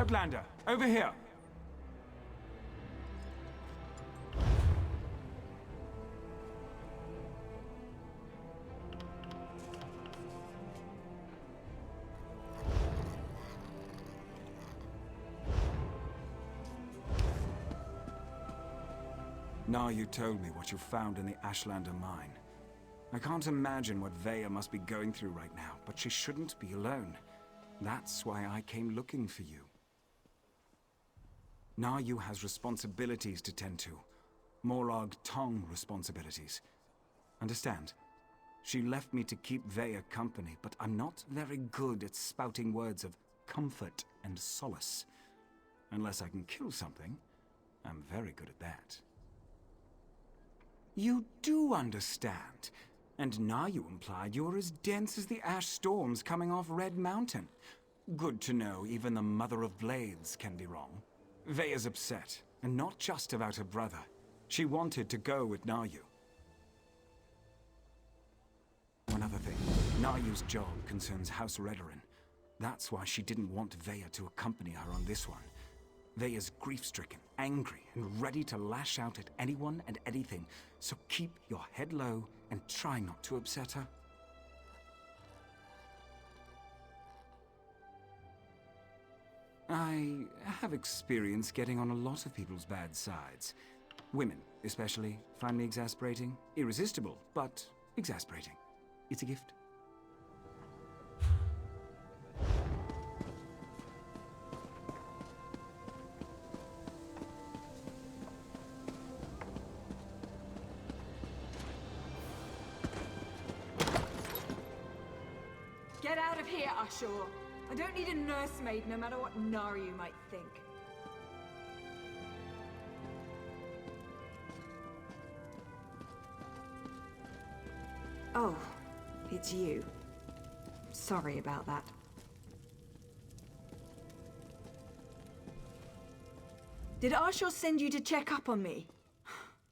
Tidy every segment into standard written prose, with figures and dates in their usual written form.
Outlander, over here! Now you told me what you found in the Ashlander mine. I can't imagine what Veya must be going through right now, but she shouldn't be alone. That's why I came looking for you. Nayu has responsibilities to tend to. Morag Tong responsibilities. Understand? She left me to keep Veya company, but I'm not very good at spouting words of comfort and solace. Unless I can kill something, I'm very good at that. You do understand. And now you implied you're as dense as the ash storms coming off Red Mountain. Good to know even the Mother of Blades can be wrong. Veya's upset, and not just about her brother. She wanted to go with Nayu. One other thing, Nayu's job concerns House Redoran. That's why she didn't want Veya to accompany her on this one. Veya's grief-stricken, angry, and ready to lash out at anyone and anything, so keep your head low and try not to upset her. I have experience getting on a lot of people's bad sides. Women, especially, find me exasperating. Irresistible, but exasperating. It's a gift. Get out of here, Ashur. I don't need a nursemaid, no matter what Naru might think. Oh, it's you. Sorry about that. Did Ashur send you to check up on me?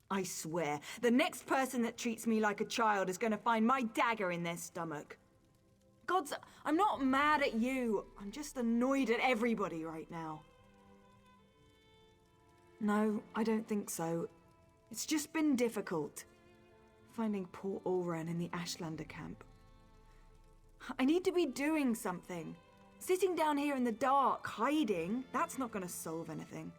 I swear, the next person that treats me like a child is going to find my dagger in their stomach. Gods, I'm not mad at you. I'm just annoyed at everybody right now. No, I don't think so. It's just been difficult. Finding poor Ulran in the Ashlander camp. I need to be doing something. Sitting down here in the dark, hiding, that's not going to solve anything.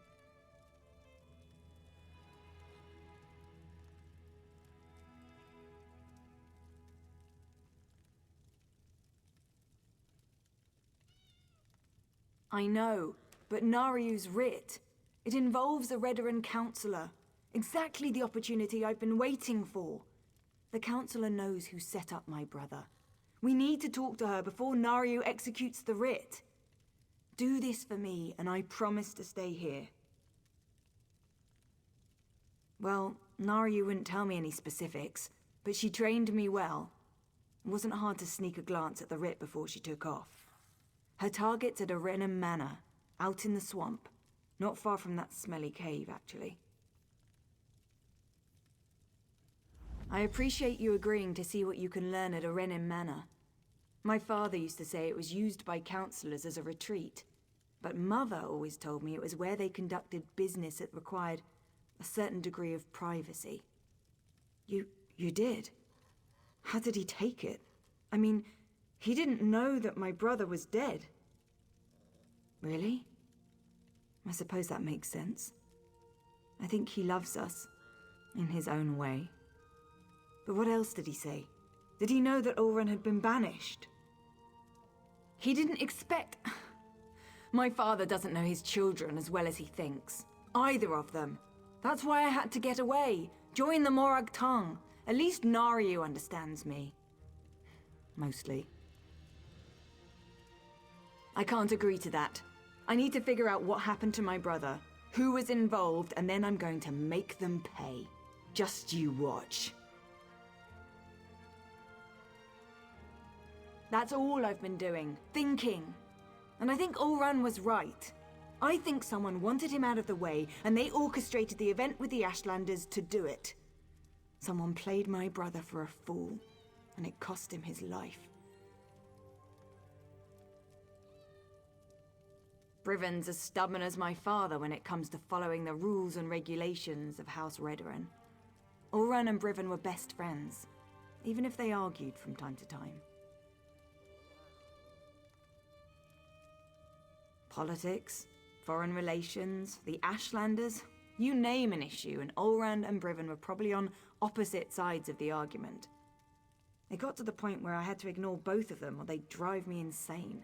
I know, but Naryu's writ. It involves a Redoran counselor. Exactly the opportunity I've been waiting for. The counselor knows who set up my brother. We need to talk to her before Naryu executes the writ. Do this for me, and I promise to stay here. Well, Naryu wouldn't tell me any specifics, but she trained me well. It wasn't hard to sneak a glance at the writ before she took off. Her target's at Arenum Manor, out in the swamp. Not far from that smelly cave, actually. I appreciate you agreeing to see what you can learn at Arenum Manor. My father used to say it was used by counselors as a retreat, but Mother always told me it was where they conducted business that required a certain degree of privacy. You did? How did he take it? I mean, he didn't know that my brother was dead. Really? I suppose that makes sense. I think he loves us, in his own way. But what else did he say? Did he know that Ulran had been banished? He didn't expect... My father doesn't know his children as well as he thinks. Either of them. That's why I had to get away. Join the Morag Tong. At least Naryu understands me. Mostly. I can't agree to that. I need to figure out what happened to my brother, who was involved, and then I'm going to make them pay. Just you watch. That's all I've been doing, thinking. And I think Ulran was right. I think someone wanted him out of the way, and they orchestrated the event with the Ashlanders to do it. Someone played my brother for a fool, and it cost him his life. Priven's as stubborn as my father when it comes to following the rules and regulations of House Redoran. Ulran and Priven were best friends, even if they argued from time to time. Politics, foreign relations, the Ashlanders, you name an issue, and Ulran and Priven were probably on opposite sides of the argument. It got to the point where I had to ignore both of them or they'd drive me insane.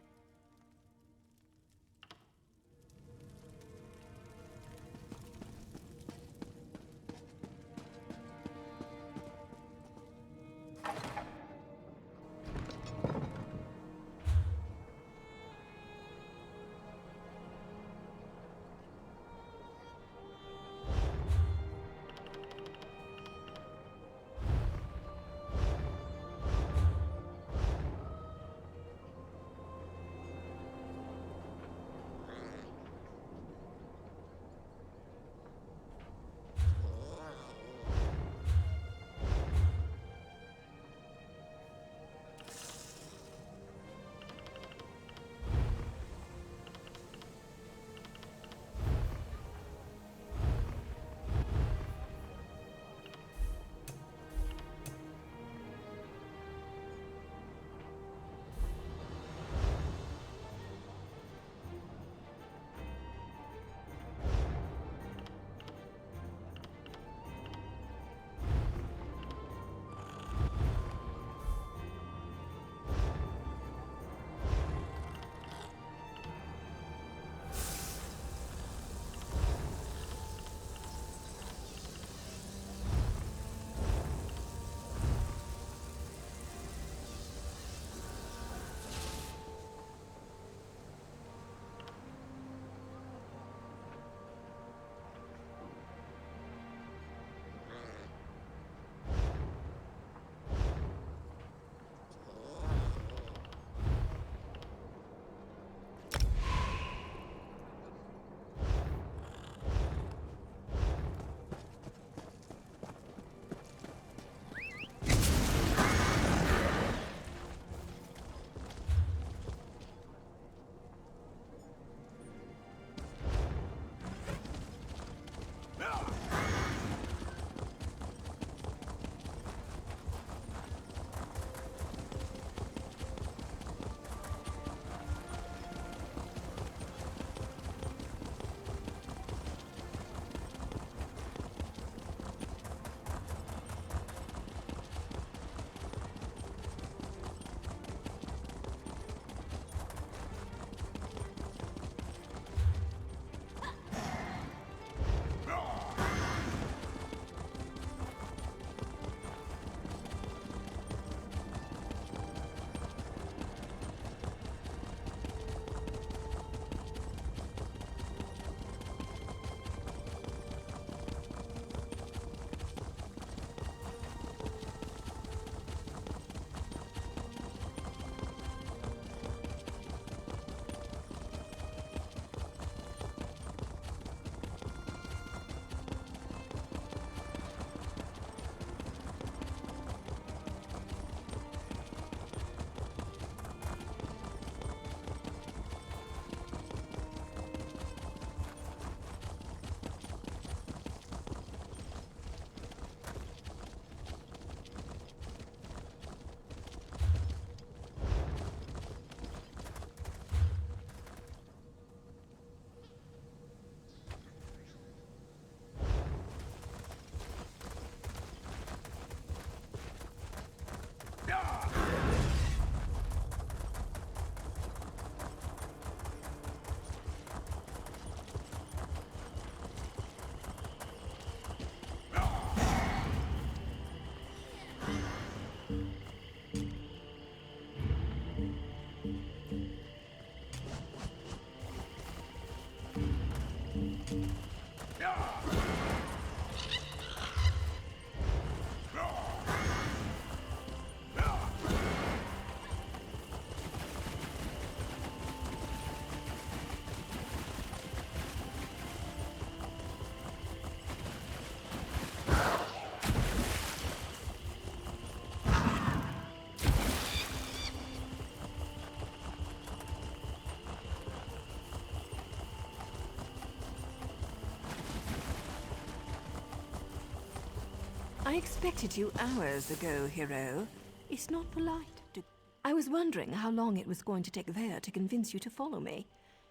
I expected you hours ago, hero. It's not polite to... I was wondering how long it was going to take Vea to convince you to follow me.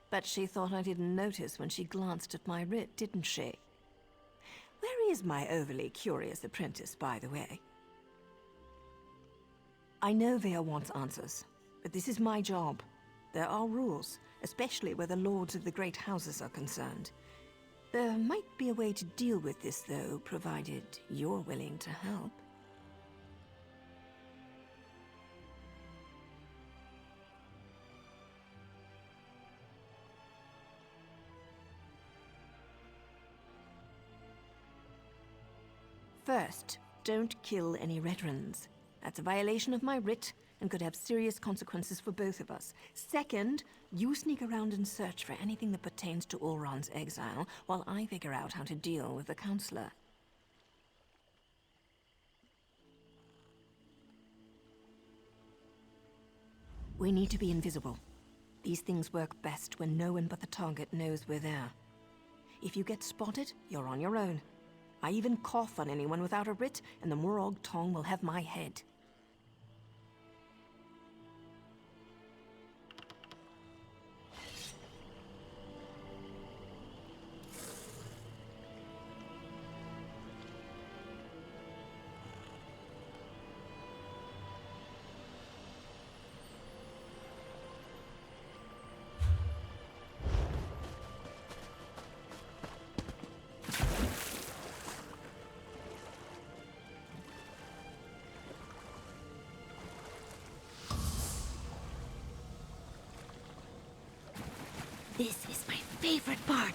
But she thought I didn't notice when she glanced at my writ, didn't she? Where is my overly curious apprentice, by the way? I know Vea wants answers, but this is my job. There are rules, especially where the lords of the great houses are concerned. There might be a way to deal with this, though, provided you're willing to help. First, don't kill any Redrons. That's a violation of my writ and could have serious consequences for both of us. Second, you sneak around and search for anything that pertains to Ulron's exile, while I figure out how to deal with the Counselor. We need to be invisible. These things work best when no one but the target knows we're there. If you get spotted, you're on your own. I even cough on anyone without a writ, and the Morag Tong will have my head. This is my favorite part.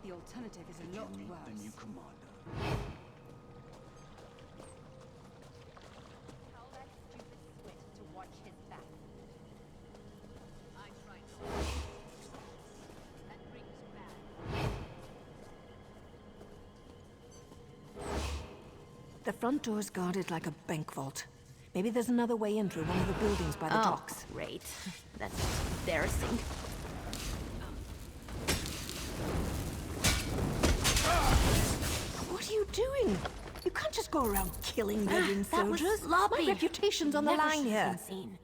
The alternative is a lot worse. The new commander. Tell that stupid swit to watch his back. I tried not. That brings bad. The front door's guarded like a bank vault. Maybe there's another way in through one of the buildings by the docks. Great. That's embarrassing. What are you doing? You can't just go around killing Redron That was soldiers. sloppy. My reputation's on the Never line should here. have been seen.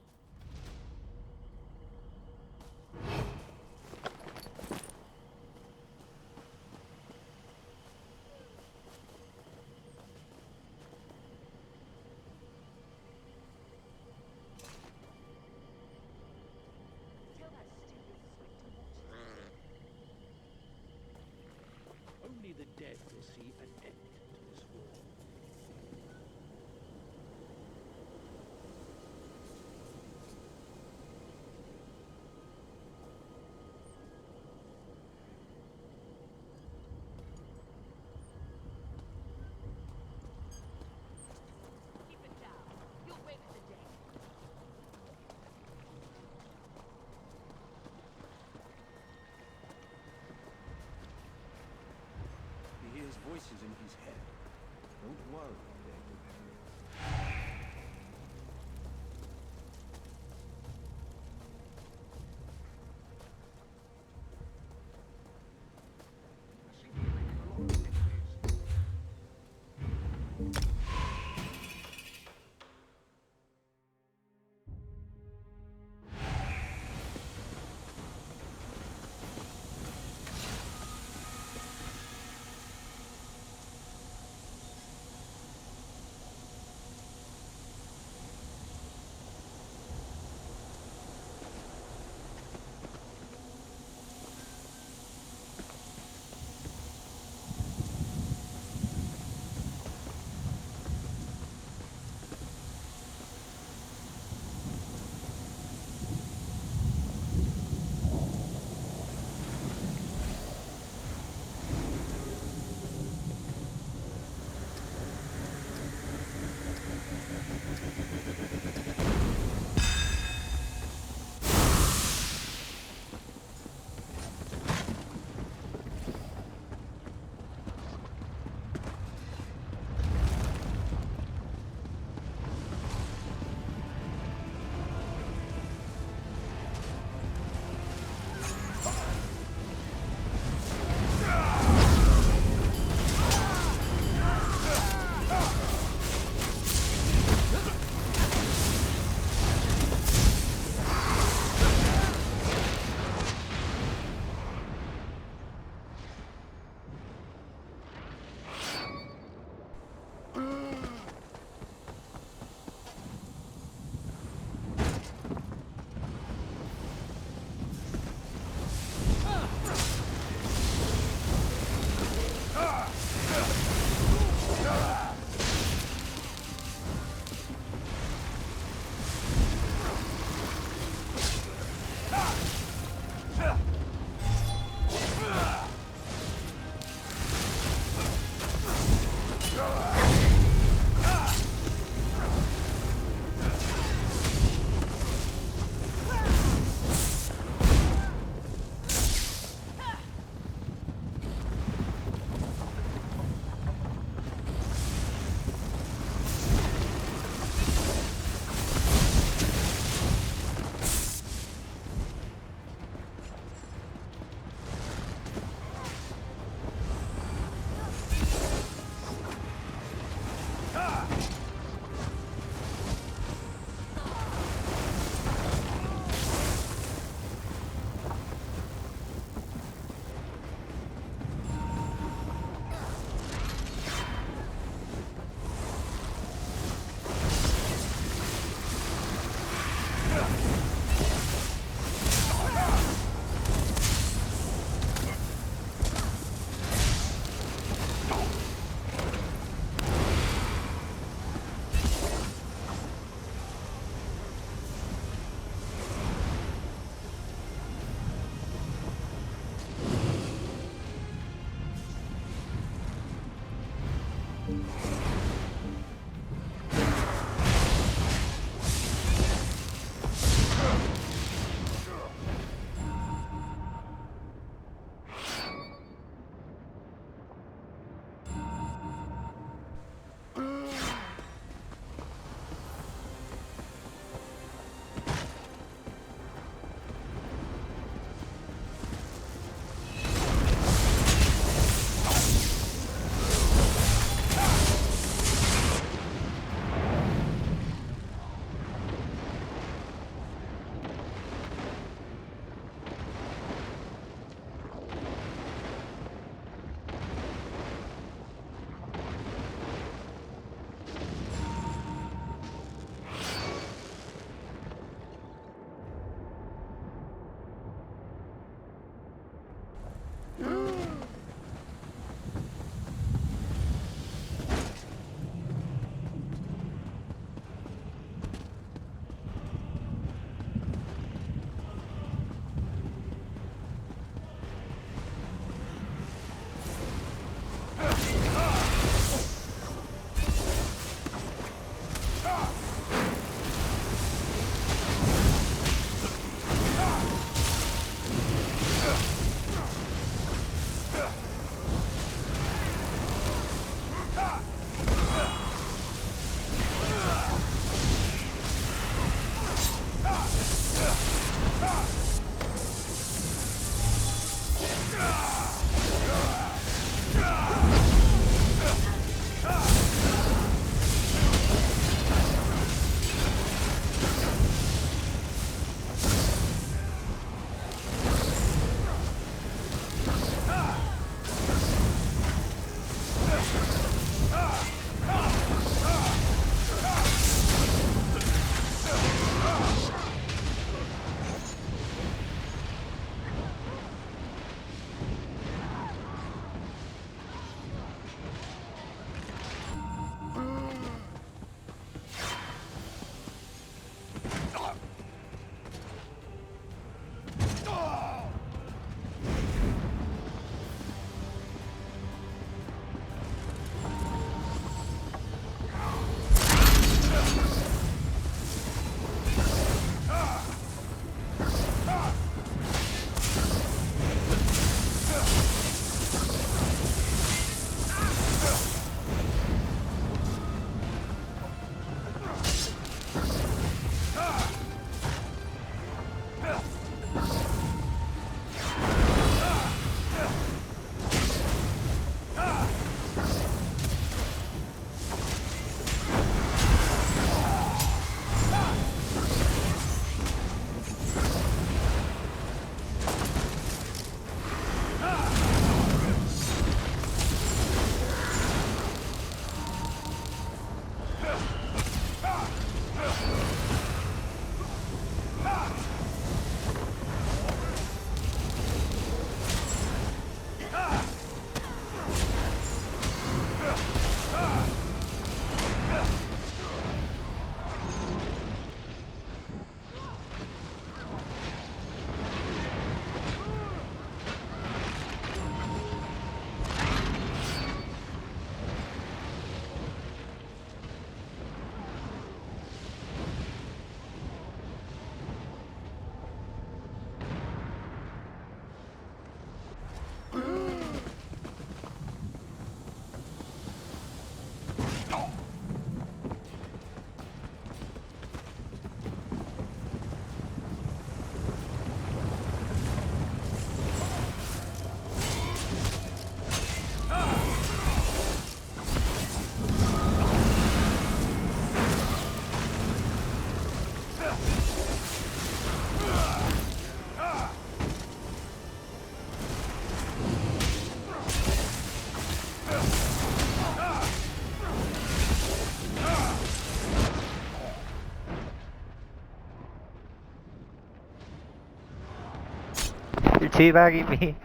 teabagging me?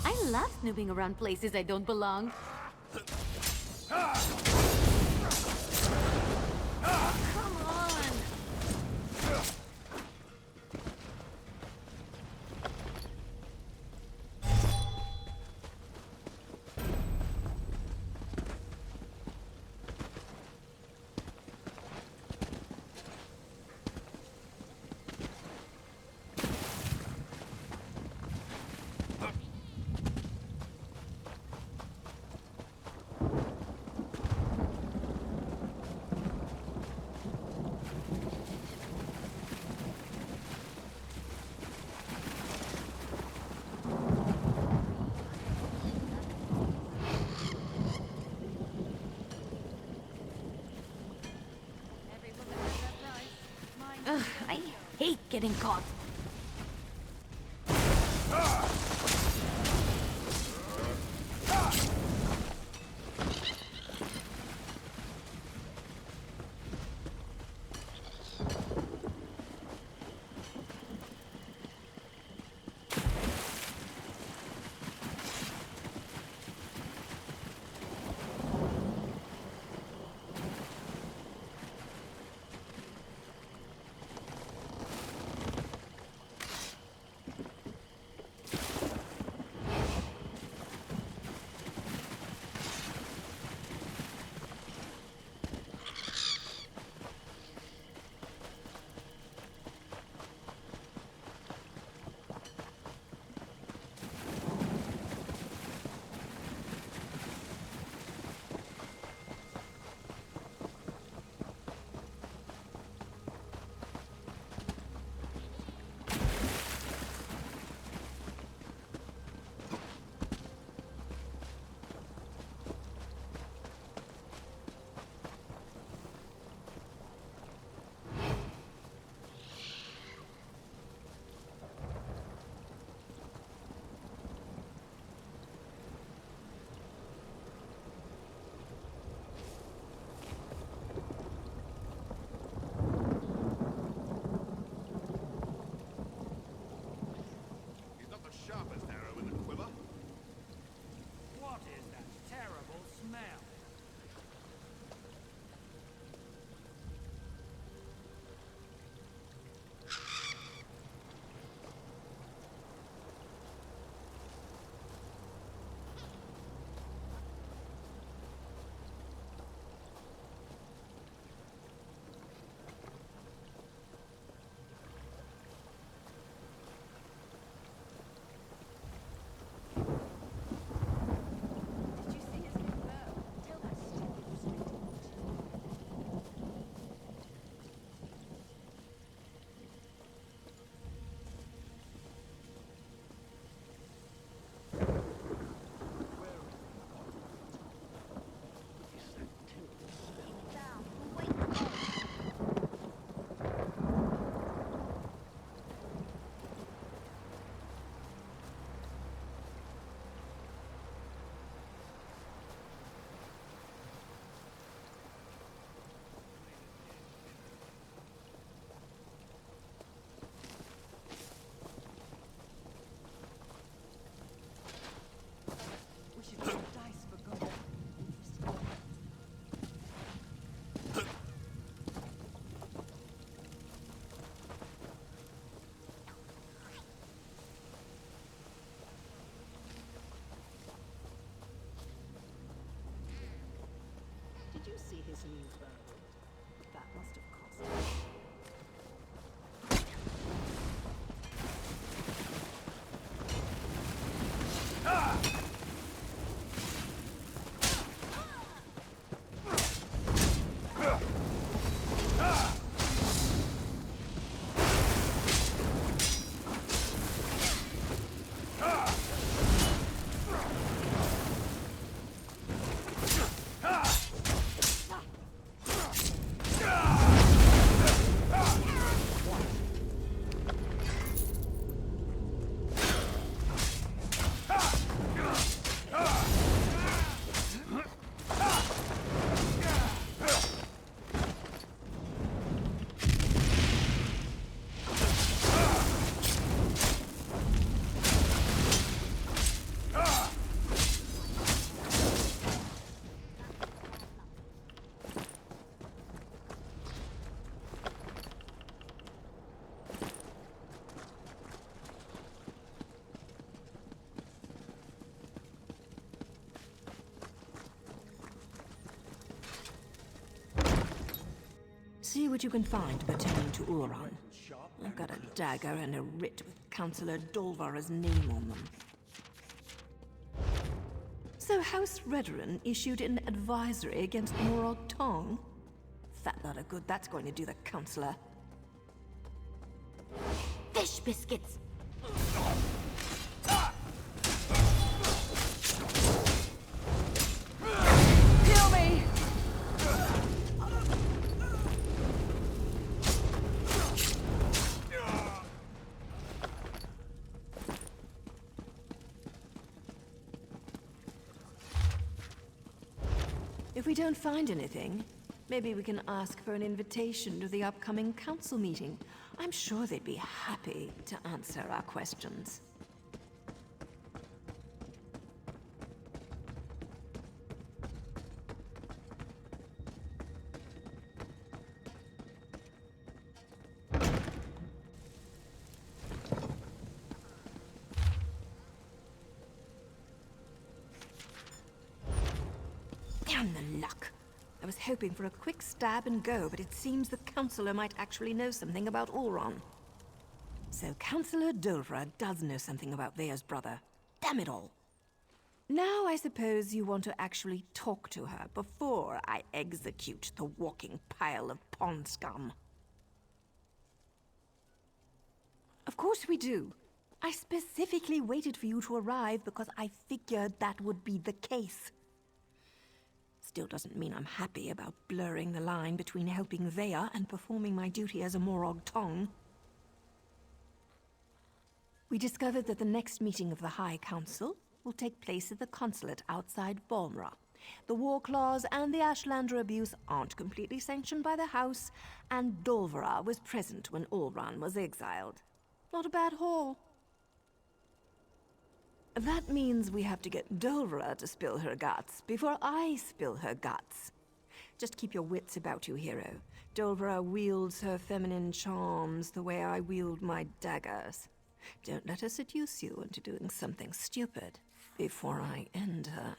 I love snooping around places I don't belong. Come on! Ugh, I hate getting caught. this new bird. That must have cost. See what you can find pertaining to Uran. I've got a dagger and a writ with Councillor Dolvara's name on them. So House Redoran issued an advisory against Morag Tong? Fat lot of good that's going to do the Councillor. Fish biscuits! Kill me! If we don't find anything, maybe we can ask for an invitation to the upcoming council meeting. I'm sure they'd be happy to answer our questions. Damn the luck! I was hoping for a quick stab and go, but it seems the Councillor might actually know something about Uran. So Councillor Dolvara does know something about Vea's brother. Damn it all! Now I suppose you want to actually talk to her before I execute the walking pile of pond scum. Of course we do. I specifically waited for you to arrive because I figured that would be the case. Still doesn't mean I'm happy about blurring the line between helping Vea and performing my duty as a Morag Tong. We discovered that the next meeting of the High Council will take place at the consulate outside Balmra. The war clause and the Ashlander abuse aren't completely sanctioned by the House, and Dolvara was present when Ulran was exiled. Not a bad haul. That means we have to get Dolvara to spill her guts before I spill her guts. Just keep your wits about you, hero. Dolvara wields her feminine charms the way I wield my daggers. Don't let her seduce you into doing something stupid before I end her.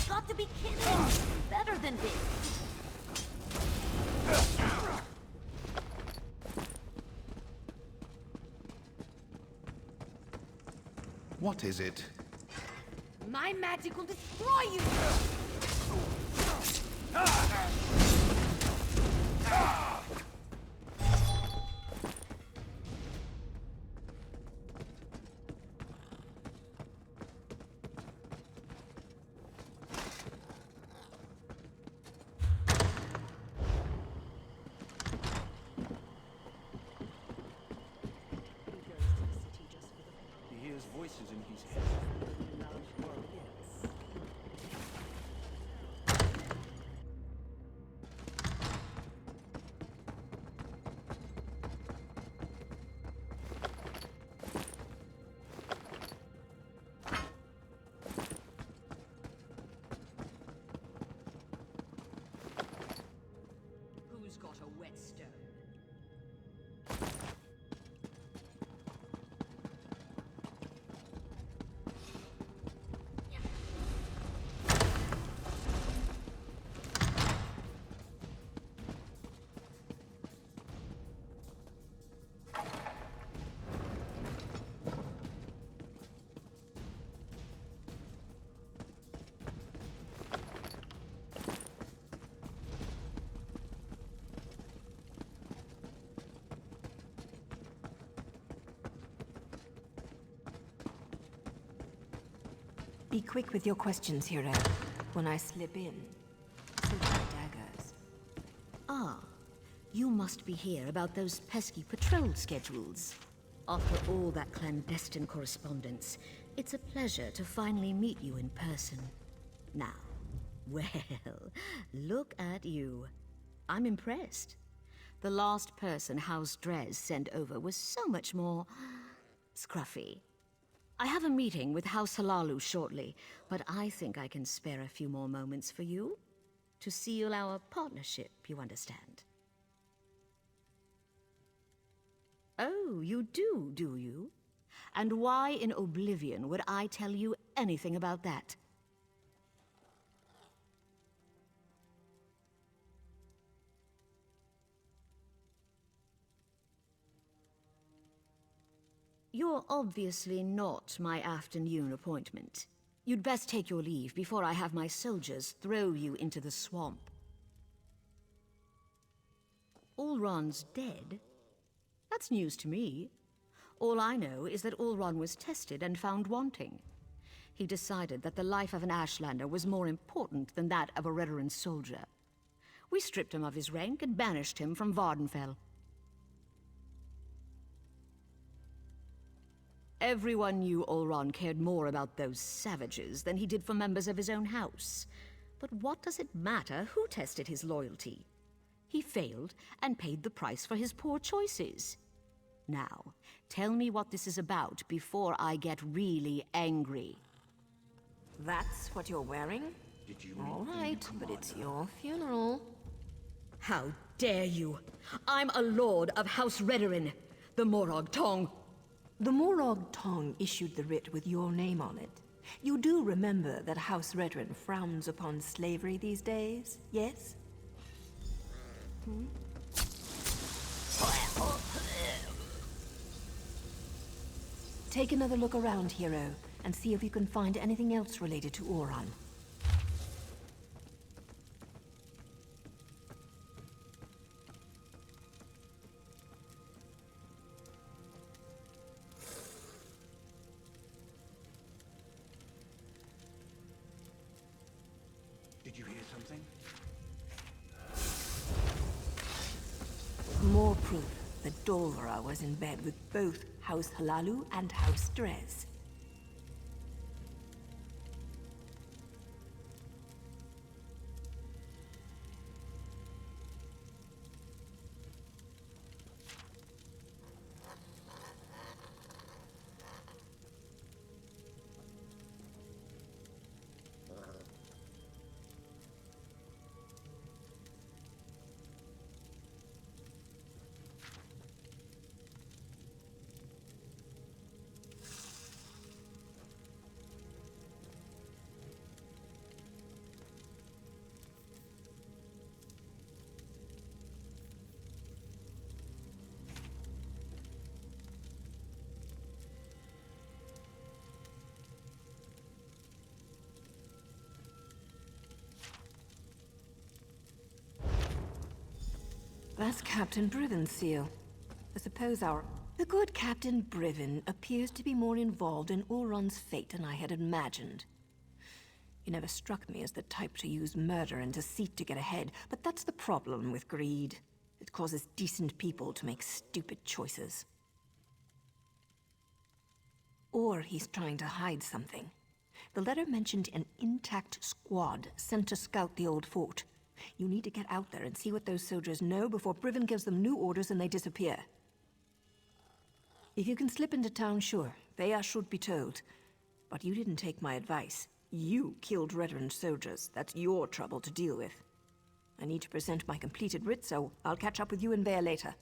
Got to be kidding! Better than this! What is it? My magic will destroy you! He hears voices in his head. Who's got a whetstone? Be quick with your questions, hero. When I slip in, so do my daggers. Ah, you must be here about those pesky patrol schedules. After all that clandestine correspondence, it's a pleasure to finally meet you in person. Now, well, look at you. I'm impressed. The last person House Drez sent over was so much more scruffy. I have a meeting with House Halalu shortly, but I think I can spare a few more moments for you. To seal our partnership, you understand. Oh, you do you? And why in oblivion would I tell you anything about that? You're obviously not my afternoon appointment. You'd best take your leave before I have my soldiers throw you into the swamp. Ulron's dead? That's news to me. All I know is that Ulron was tested and found wanting. He decided that the life of an Ashlander was more important than that of a Redoran soldier. We stripped him of his rank and banished him from Vardenfell. Everyone knew Ulron cared more about those savages than he did for members of his own house. But what does it matter who tested his loyalty? He failed and paid the price for his poor choices. Now, tell me what this is about before I get really angry. That's what you're wearing? All right, but it's your funeral. How dare you! I'm a lord of House Redoran, the Morag Tong. The Morag Tong issued the writ with your name on it. You do remember that House Redoran frowns upon slavery these days, yes? Take another look around, hero, and see if you can find anything else related to Ulron. Did you hear something? More proof that Dolvara was in bed with both House Halalu and House Drez. That's Captain Briven's seal. I suppose The good Captain Briven appears to be more involved in Ulron's fate than I had imagined. He never struck me as the type to use murder and deceit to get ahead, but that's the problem with greed. It causes decent people to make stupid choices. Or he's trying to hide something. The letter mentioned an intact squad sent to scout the old fort. You need to get out there and see what those soldiers know before Briven gives them new orders and they disappear. If you can slip into town, sure, Thea should be told. But you didn't take my advice. You killed veteran soldiers. That's your trouble to deal with. I need to present my completed writ, so I'll catch up with you and Thea later.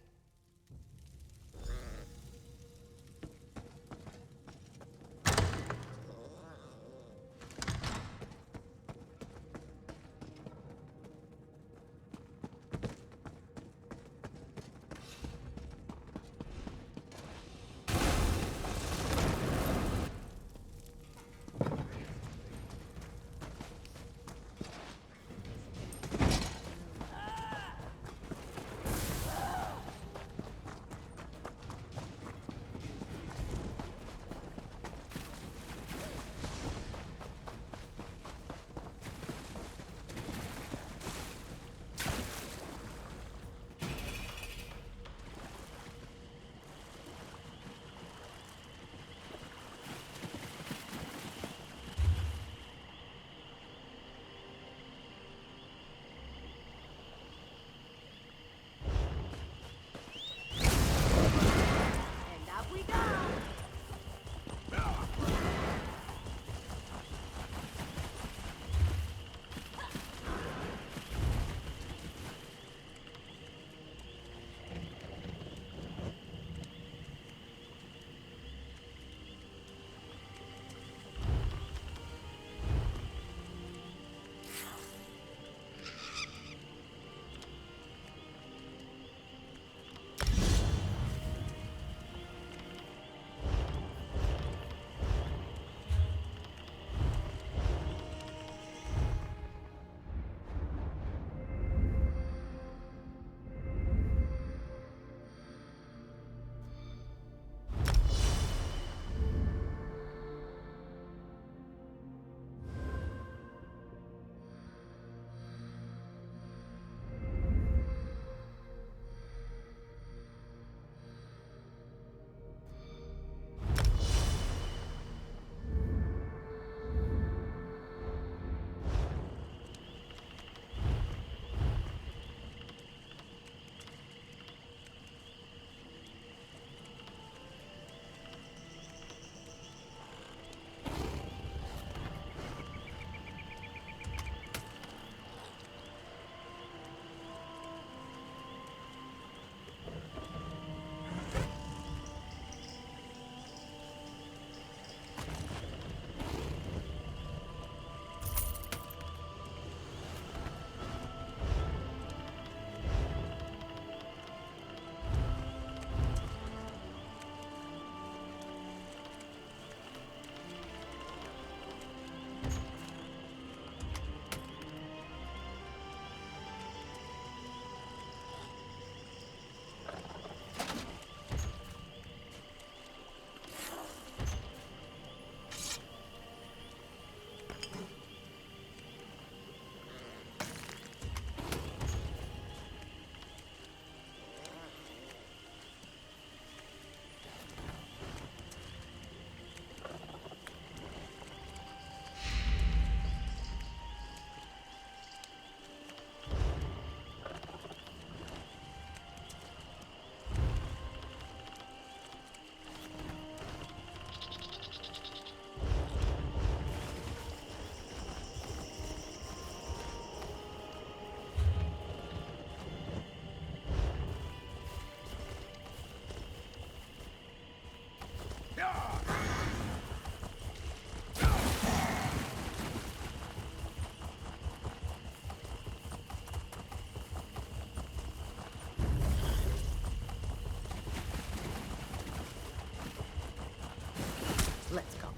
Let's go.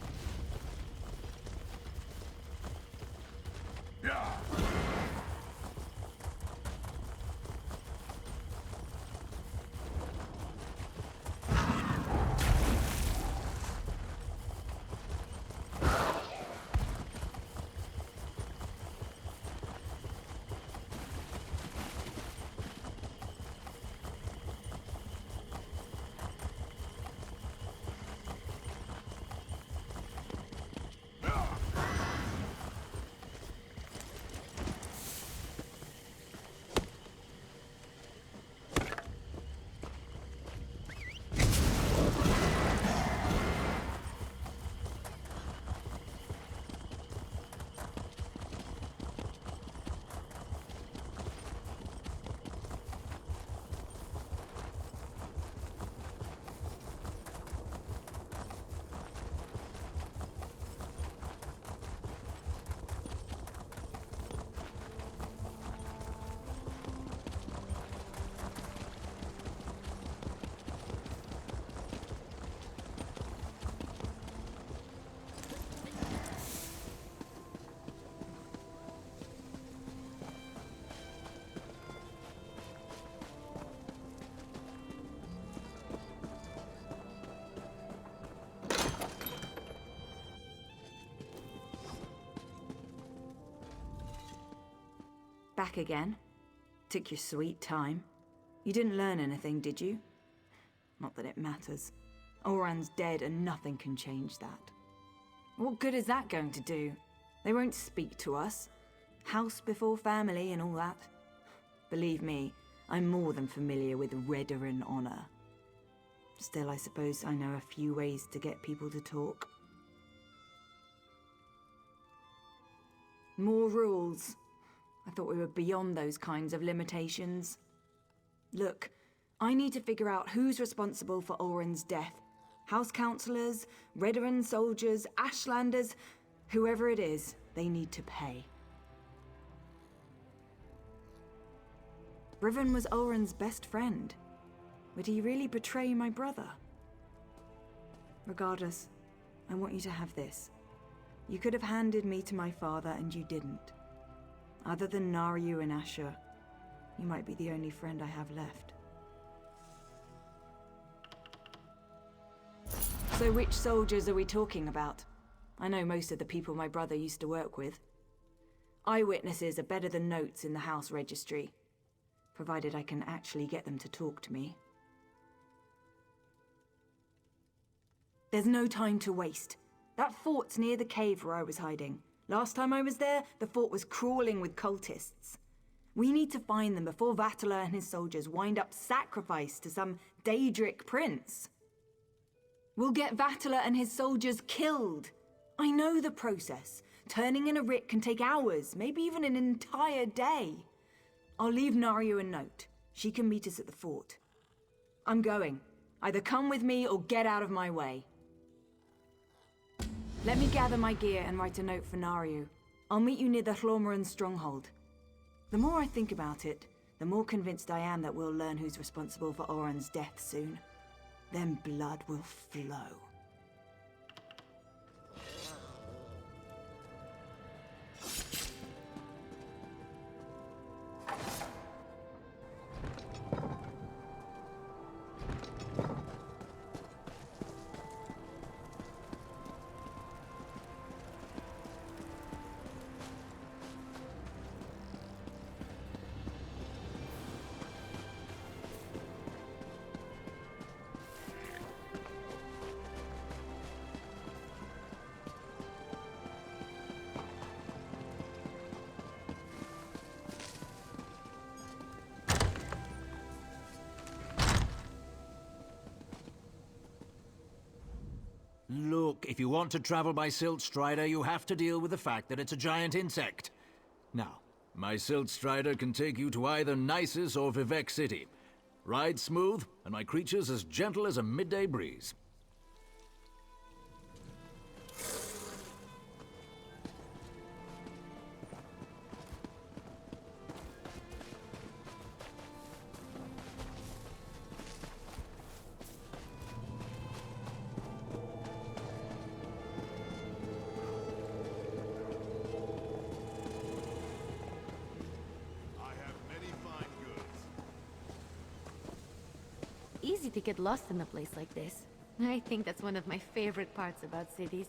Back again? Took your sweet time. You didn't learn anything, did you? Not that it matters. Oran's dead and nothing can change that. What good is that going to do? They won't speak to us. House before family and all that. Believe me, I'm more than familiar with Redarin honor. Still, I suppose I know a few ways to get people to talk. More rules. I thought we were beyond those kinds of limitations. Look, I need to figure out who's responsible for Oren's death. House councillors, Redarin soldiers, Ashlanders, whoever it is, they need to pay. Riven was Oren's best friend. Would he really betray my brother? Regardless, I want you to have this. You could have handed me to my father and you didn't. Other than Naryu and Asher, you might be the only friend I have left. So which soldiers are we talking about? I know most of the people my brother used to work with. Eyewitnesses are better than notes in the house registry, provided I can actually get them to talk to me. There's no time to waste. That fort's near the cave where I was hiding. Last time I was there, the fort was crawling with cultists. We need to find them before Vatala and his soldiers wind up sacrificed to some Daedric prince. We'll get Vatala and his soldiers killed. I know the process. Turning in a writ can take hours, maybe even an entire day. I'll leave Naryu a note. She can meet us at the fort. I'm going. Either come with me or get out of my way. Let me gather my gear and write a note for Naryu. I'll meet you near the Hlormaran stronghold. The more I think about it, the more convinced I am that we'll learn who's responsible for Oren's death soon. Then blood will flow. Look, if you want to travel by Silt Strider, you have to deal with the fact that it's a giant insect. Now, my Silt Strider can take you to either Nisus or Vivek City. Ride smooth, and my creature's as gentle as a midday breeze. Easy to get lost in a place like this. I think that's one of my favorite parts about cities.